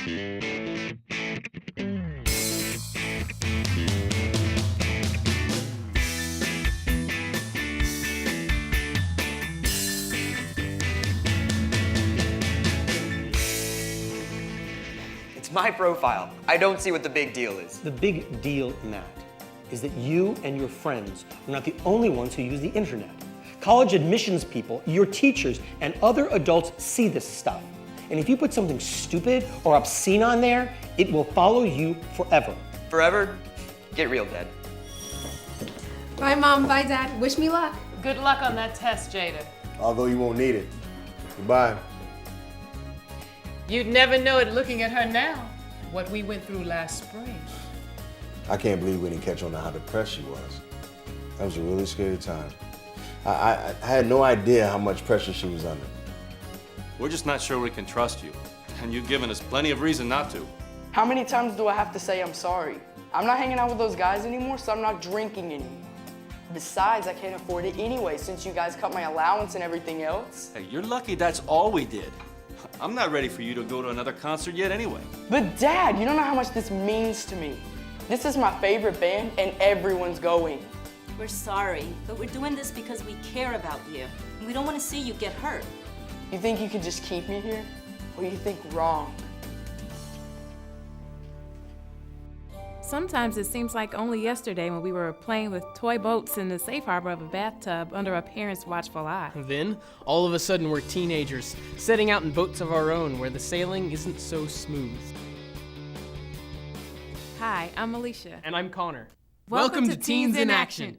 It's my profile. I don't see what the big deal is. The big deal, Matt, is that you and your friends are not the only ones who use the internet. College admissions people, your teachers, and other adults see this stuff. And if you put something stupid or obscene on there, it will follow you forever. Forever? Get real, Dad. Bye, Mom. Bye, Dad. Wish me luck. Good luck on that test, Jada. Although you won't need it. Goodbye. You'd never know it looking at her now, what we went through last spring. I can't believe we didn't catch on to how depressed she was. That was a really scary time. I had no idea how much pressure she was under. We're just not sure we can trust you, and you've given us plenty of reason not to. How many times do I have to say I'm sorry? I'm not hanging out with those guys anymore, so I'm not drinking anymore. Besides, I can't afford it anyway since you guys cut my allowance and everything else. Hey, you're lucky that's all we did. I'm not ready for you to go to another concert yet anyway. But Dad, you don't know how much this means to me. This is my favorite band and everyone's going. We're sorry, but we're doing this because we care about you. And we don't want to see you get hurt. You think you can just keep me here? Or you think wrong? Sometimes it seems like only yesterday when we were playing with toy boats in the safe harbor of a bathtub under a parent's watchful eye. Then, all of a sudden, we're teenagers, setting out in boats of our own where the sailing isn't so smooth. Hi, I'm Alicia. And I'm Connor. Welcome to Teens in Action.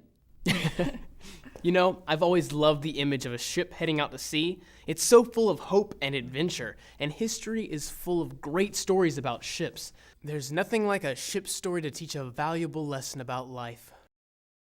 You know, I've always loved the image of a ship heading out to sea. It's so full of hope and adventure, and history is full of great stories about ships. There's nothing like a ship story to teach a valuable lesson about life.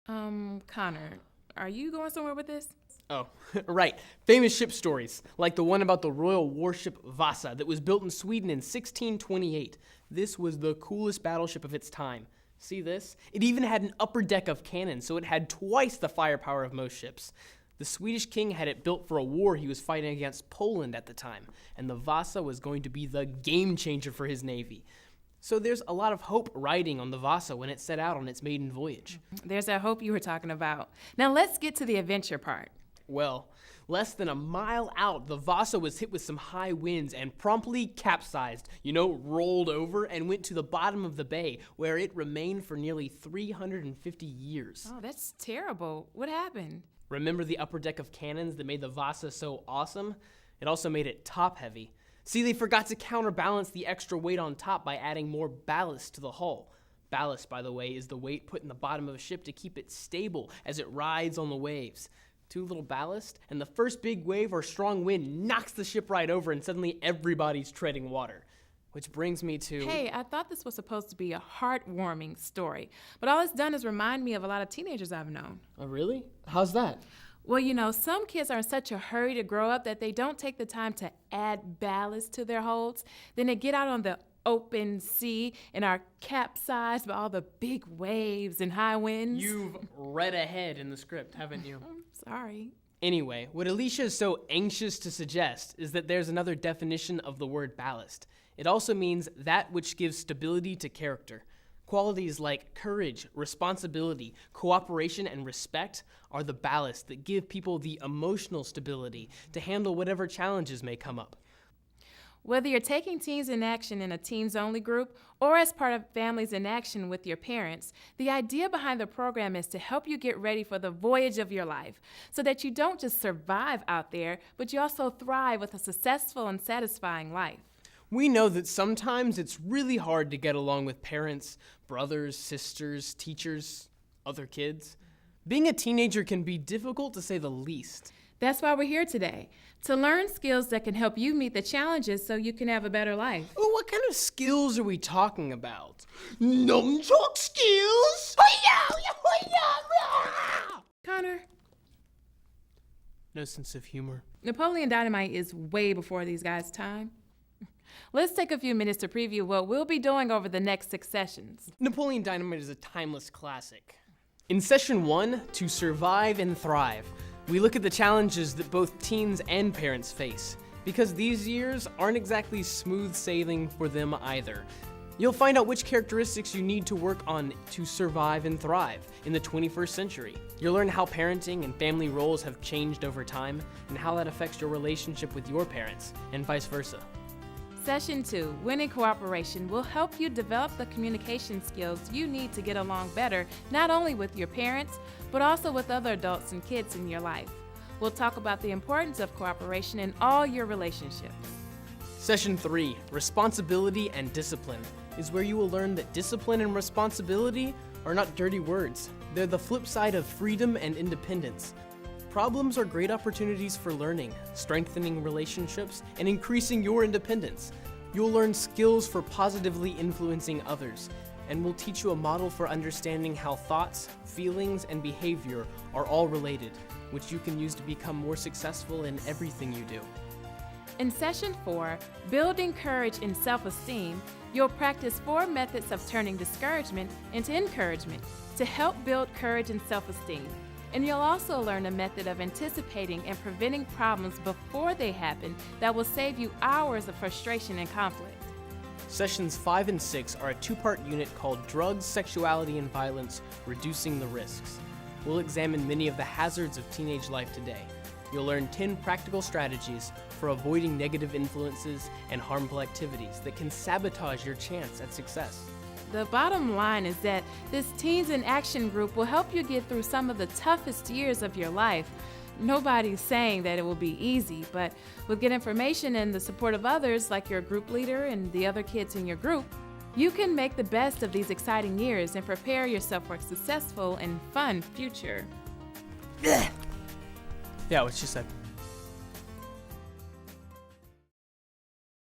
Connor, are you going somewhere with this? Oh, right. Famous ship stories, like the one about the royal warship Vasa that was built in Sweden in 1628. This was the coolest battleship of its time. See this? It even had an upper deck of cannons, so it had twice the firepower of most ships. The Swedish king had it built for a war he was fighting against Poland at the time, and the Vasa was going to be the game changer for his navy. So there's a lot of hope riding on the Vasa when it set out on its maiden voyage. There's that hope you were talking about. Now let's get to the adventure part. Well, less than a mile out, the Vasa was hit with some high winds and promptly capsized, rolled over and went to the bottom of the bay, where it remained for nearly 350 years. Oh, that's terrible. What happened? Remember the upper deck of cannons that made the Vasa so awesome? It also made it top-heavy. See, they forgot to counterbalance the extra weight on top by adding more ballast to the hull. Ballast, by the way, is the weight put in the bottom of a ship to keep it stable as it rides on the waves. Too little ballast, and the first big wave or strong wind knocks the ship right over, and suddenly everybody's treading water. Which brings me to... Hey, I thought this was supposed to be a heartwarming story, but all it's done is remind me of a lot of teenagers I've known. Oh, really? How's that? Well, some kids are in such a hurry to grow up that they don't take the time to add ballast to their holds. Then they get out on the open sea and are capsized by all the big waves and high winds. You've read ahead in the script, haven't you? I'm sorry. Anyway, what Alicia is so anxious to suggest is that there's another definition of the word ballast. It also means that which gives stability to character. Qualities like courage, responsibility, cooperation, and respect are the ballast that give people the emotional stability to handle whatever challenges may come up. Whether you're taking Teens in Action in a teens-only group or as part of Families in Action with your parents, the idea behind the program is to help you get ready for the voyage of your life so that you don't just survive out there, but you also thrive with a successful and satisfying life. We know that sometimes it's really hard to get along with parents, brothers, sisters, teachers, other kids. Being a teenager can be difficult to say the least. That's why we're here today, to learn skills that can help you meet the challenges so you can have a better life. Oh, what kind of skills are we talking about? Nunchuck skills? Connor, No sense of humor. Napoleon Dynamite is way before these guys' time. Let's take a few minutes to preview what we'll be doing over the next 6 sessions. Napoleon Dynamite is a timeless classic. In session 1, to survive and thrive, we look at the challenges that both teens and parents face. because these years aren't exactly smooth sailing for them either. You'll find out which characteristics you need to work on to survive and thrive in the 21st century. You'll learn how parenting and family roles have changed over time and how that affects your relationship with your parents and vice versa. Session 2, Winning Cooperation, will help you develop the communication skills you need to get along better, not only with your parents, but also with other adults and kids in your life. We'll talk about the importance of cooperation in all your relationships. Session 3, Responsibility and Discipline, is where you will learn that discipline and responsibility are not dirty words. They're the flip side of freedom and independence. Problems are great opportunities for learning, strengthening relationships, and increasing your independence. You'll learn skills for positively influencing others, and we'll teach you a model for understanding how thoughts, feelings, and behavior are all related, which you can use to become more successful in everything you do. In Session 4, Building Courage and Self-Esteem, you'll practice 4 methods of turning discouragement into encouragement to help build courage and self-esteem. And you'll also learn a method of anticipating and preventing problems before they happen that will save you hours of frustration and conflict. Sessions 5 and 6 are a 2-part unit called Drugs, Sexuality, and Violence, Reducing the Risks. We'll examine many of the hazards of teenage life today. You'll learn 10 practical strategies for avoiding negative influences and harmful activities that can sabotage your chance at success. The bottom line is that this Teens in Action group will help you get through some of the toughest years of your life. Nobody's saying that it will be easy, but with good information and the support of others like your group leader and the other kids in your group, you can make the best of these exciting years and prepare yourself for a successful and fun future. Yeah, what she said.